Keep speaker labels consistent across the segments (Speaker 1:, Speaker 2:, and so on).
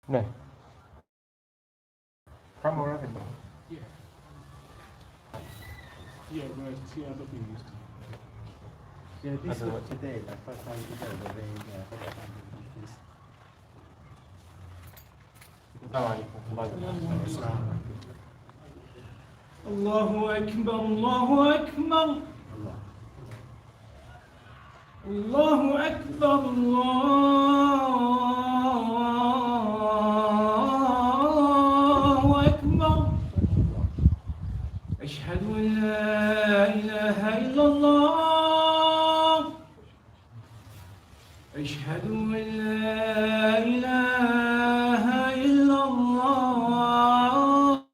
Speaker 1: No. From or revenue?
Speaker 2: Yeah. Yeah, but see other people used to.
Speaker 3: Yeah, this was today, the first time today, the way this.
Speaker 2: الله أكبر الله أكبر الله أكبر الله أكبر أشهد أن لا إله إلا الله أشهد أن لا إله إلا الله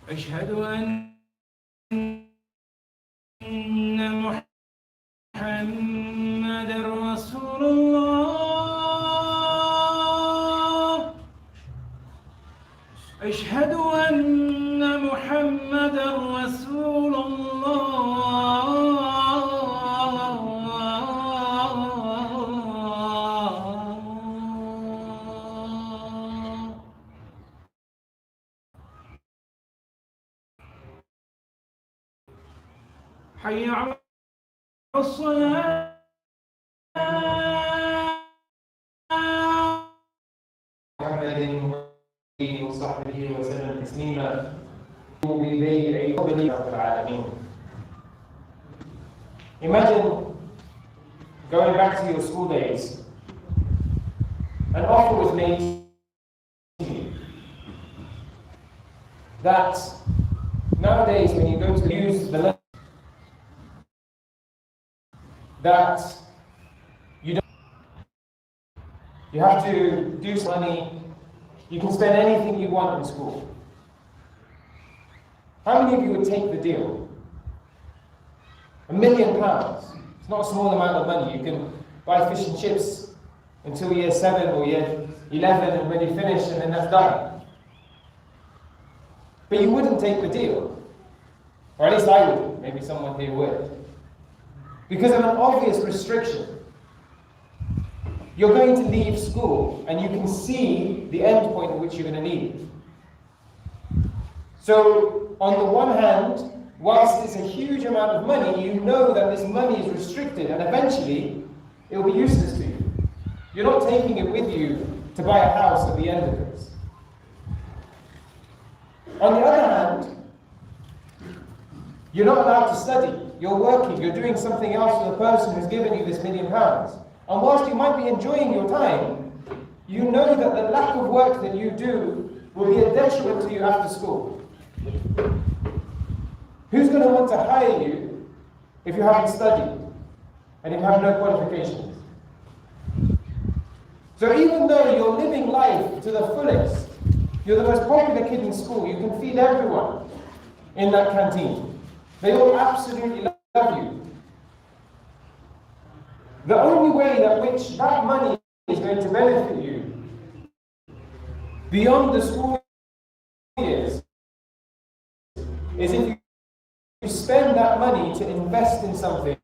Speaker 2: أشهد أن محمد رسول الله أشهد أن محمد رسول الله حي على الصلاة
Speaker 1: محمد وصحبه وسلم تسليما رب العالمين. Imagine going back to your school days. An offer was made to you that nowadays when you go to use the that you have to do some money. You can spend anything you want in school. How many of you would take the deal? £1 million. It's not a small amount of money. You can buy fish and chips until year 7 or year 11, and when you finish, and then that's done. But you wouldn't take the deal. Or at least I wouldn't. Maybe someone here would. Because of an obvious restriction. You're going to leave school and you can see the end point at which you're going to need it. So, on the one hand, whilst it's a huge amount of money, you know that this money is restricted and eventually it will be useless to you. You're not taking it with you to buy a house at the end of this. On the other hand, you're not allowed to study. You're working, you're doing something else for the person who's given you this £1 million. And whilst you might be enjoying your time, you know that the lack of work that you do will be a detriment to you after school. Who's going to want to hire you if you haven't studied and if you have no qualifications? So even though you're living life to the fullest, you're the most popular kid in school, you can feed everyone in that canteen. They all absolutely love you. The only way that which that money is going to benefit you beyond the school years is if you spend that money to invest in something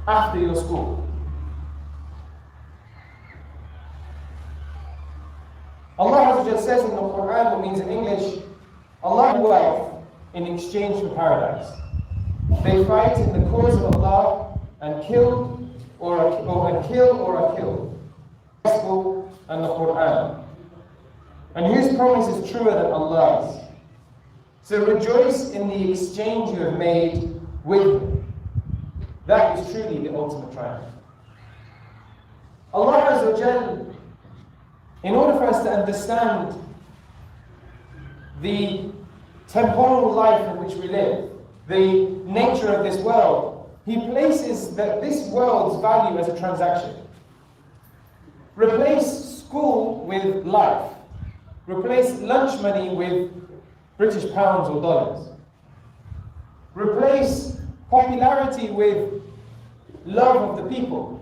Speaker 1: after your school. Allah says in the Quran, what means in English, Allah wealth in exchange for paradise. They fight in the cause of Allah and kill or are killed. Gospel and the Quran. And whose promise is truer than Allah's? So rejoice in the exchange you have made with them. That is truly the ultimate triumph. Allah Azza wa Jal, in order for us to understand the temporal life in which we live, the nature of this world, He places this world's value as a transaction. Replace school with life. Replace lunch money with British pounds or dollars. Replace popularity with love of the people.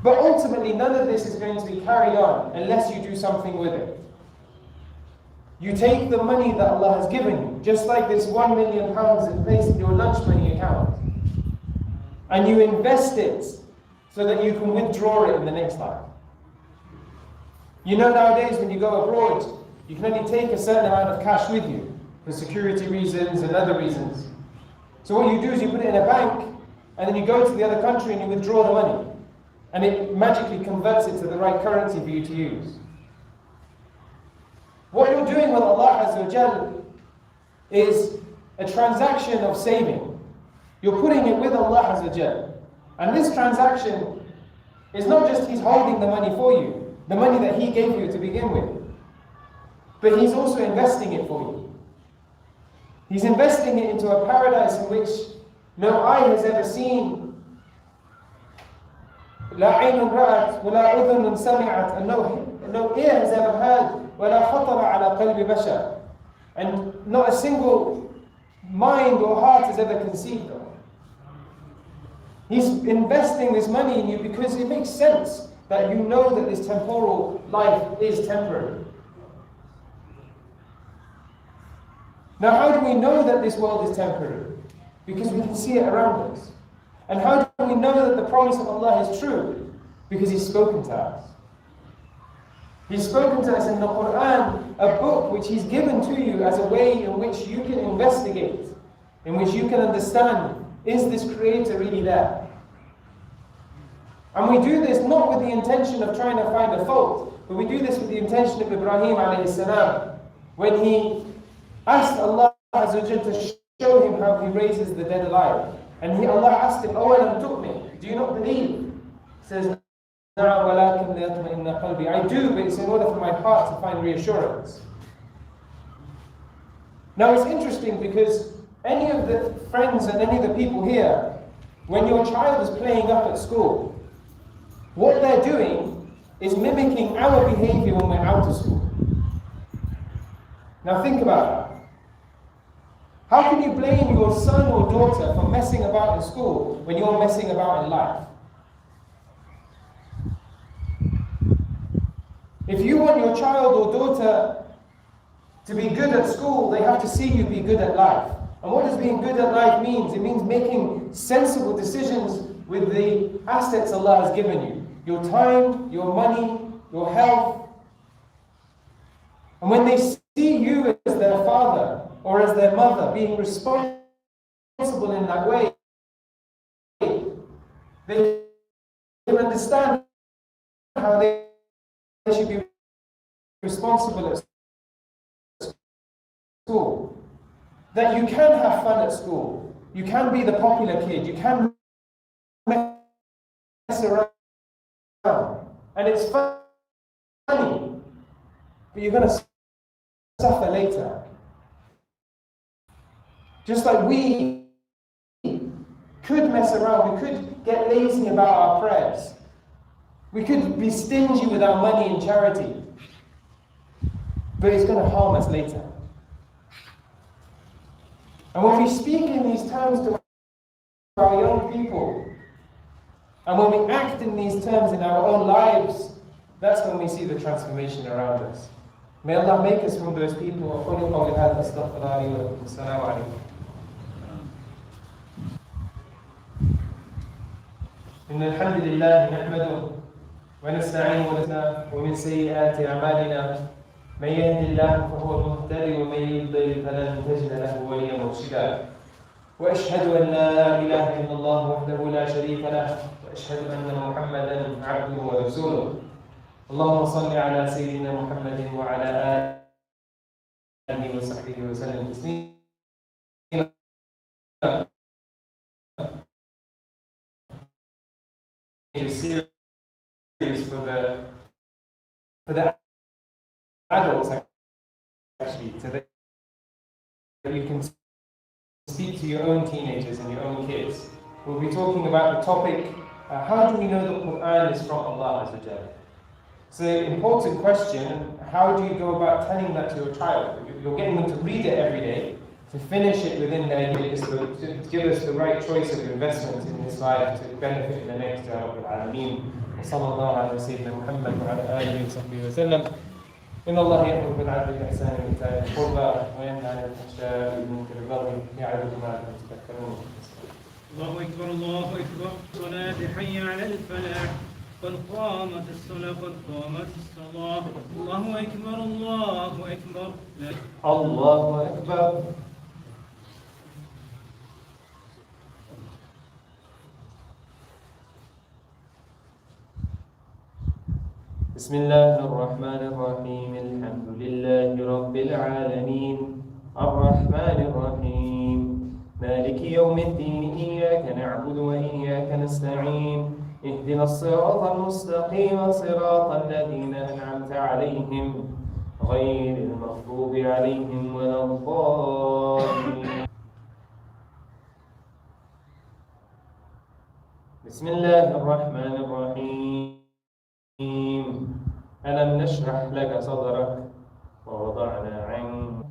Speaker 1: But ultimately, none of this is going to be carried on unless you do something with it. You take the money that Allah has given you, just like this £1 million is placed in your lunch money account, and you invest it so that you can withdraw it in the next life. You know, nowadays when you go abroad, you can only take a certain amount of cash with you for security reasons and other reasons. So what you do is you put it in a bank, and then you go to the other country and you withdraw the money. And it magically converts it to the right currency for you to use. What you're doing with Allah Azza wa Jal is a transaction of saving. You're putting it with Allah Azza wa Jal. And this transaction is not just He's holding the money for you, the money that He gave you to begin with, but He's also investing it for you. He's investing it into a paradise in which no eye has ever seen, لا عين رأت ولا أذن سمعت, and no ear has ever heard, ولا خطر على قلب بشر, and not a single mind or heart has ever conceived of. He's investing this money in you because it makes sense that you know that this temporal life is temporary. Now, how do we know that this world is temporary? Because we can see it around us. And how do we know that the promise of Allah is true? Because He's spoken to us. He's spoken to us in the Quran, a book which He's given to you as a way in which you can investigate, in which you can understand, is this Creator really there? And we do this not with the intention of trying to find a fault, but we do this with the intention of Ibrahim alayhi salam, when he asked Allah Azza wa Jalla to show him how He raises the dead alive. And Allah asked him, أَوَلَمْ تُؤْمِنْ? Do you not believe? He says, نَعَمْ وَلَكِنْ لِيَطْمَئِنَّ قَلْبِي. I do, but it's in order for my heart to find reassurance. Now it's interesting because any of the friends and any of the people here, when your child is playing up at school, what they're doing is mimicking our behavior when we're out of school. Now think about that. How can you blame your son or daughter for messing about in school when you're messing about in life? If you want your child or daughter to be good at school, they have to see you be good at life. And what does being good at life mean? It means making sensible decisions with the assets Allah has given you. Your time, your money, your health. And when they see you as their father or as their mother being responsible in that way, they can understand how they should be responsible at school. That you can have fun at school. You can be the popular kid. You can mess around. And it's funny, but you're going to suffer later. Just like we could mess around, we could get lazy about our prayers. We could be stingy with our money in charity. But it's going to harm us later. And when we speak in these terms to our young people, and when we act in these terms in our own lives, that's when we see the transformation around us. May Allah make us from those people. أقول قولي هذا أستغفر الله لي ولكم. السلام عليكم. إن الحمد لله نحمده ونستعين ونستغفره ومن سيئات أعمالنا من يهد الله فهو المهتدي ومن يضلل فلن تجد له وليا مرشدا وأشهد أن لا إله إلا الله وحده لا شريك له وأشهد أن محمدا عبده ورسوله اللهم صل على سيدنا محمد وعلى آله وصحبه وسلم تسليما. Serious for the adults actually, so that you can speak to your own teenagers and your own kids. We'll be talking about the topic, how do we know the Quran is from Allah Azza wa Jalla? It's an important question. How do you go about telling that to your child? You're getting them to read it every day, to finish it within their years, to give us the right choice of investment in this life to benefit in the next. يا رب العالمين. وصلى الله على سيدنا محمد وعلى آله وصحبه وسلم. إن الله يأمر بالعدل والإحسان وإيتاء ذي القربى وينهى عن الفحشاء والمنكر والبغي يعظكم لعلكم تذكرون.
Speaker 2: الله أكبر الله أكبر. الصلاة حي على الفلاح. قد قامت الصلاة قد قامت الصلاة. الله أكبر الله أكبر.
Speaker 1: الله أكبر. بسم الله الرحمن الرحيم. الحمد لله رب العالمين الرحمن الرحيم مالك يوم الدين إياك نعبد وإياك نستعين اهدنا الصراط المستقيم صراط الذين أنعمت عليهم غير المغضوب عليهم ولا الضالين. بسم الله الرحمن الرحيم. ألم نشرح لك صدرك ووضعنا عنك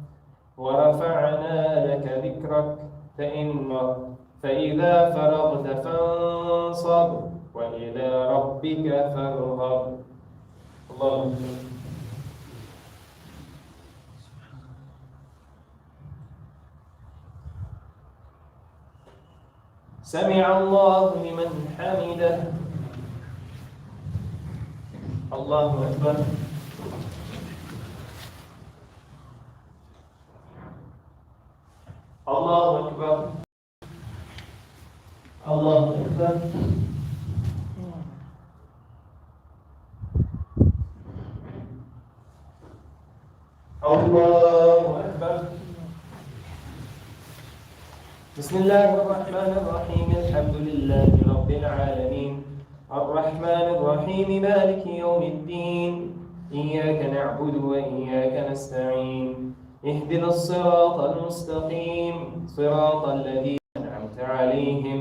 Speaker 1: ورفعنا لك ذكرك فإذا فرغت فانصب وإلى ربك فارغب. الله سمع الله لمن حمده. الله أكبر. الله أكبر. الله أكبر. الله أكبر. بسم الله الرحمن الرحيم. الحمد لله رب العالمين الرحمن الرحيم مالك يوم الدين إياك نعبد وإياك نستعين اهدنا الصراط المستقيم صراط الذين أنعمت عليهم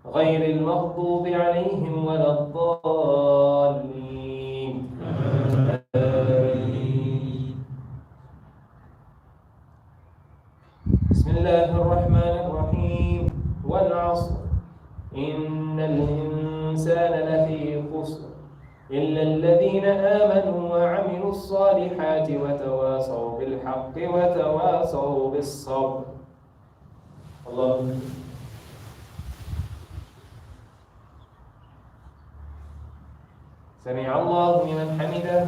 Speaker 1: غير المغضوب عليهم ولا الضالين. بسم الله الرحمن الرحيم والعصر إن الإنسان لفي خسر إلا الذين آمنوا وعملوا الصالحات وتواصوا بالحق وتواصوا بالصبر. الله سمع الله لمن حمده.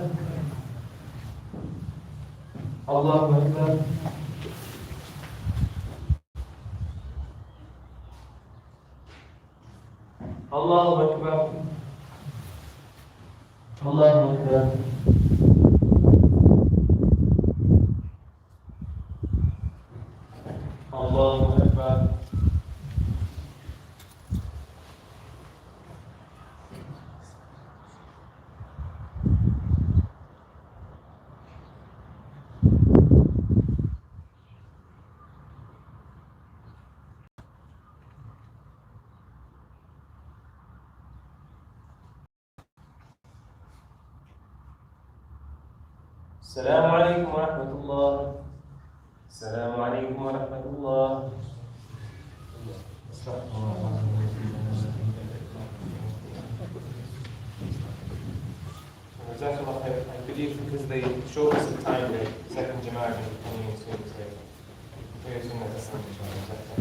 Speaker 1: الله أكبر. الله أكبر. الله أكبر. الله أكبر. السلام عليكم ورحمة الله. السلام عليكم ورحمة الله. Jazakallah khair. I believe because they showed us the time, the second Jama'ah is coming in soon, so very soon at the time, inshallah.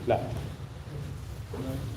Speaker 1: لا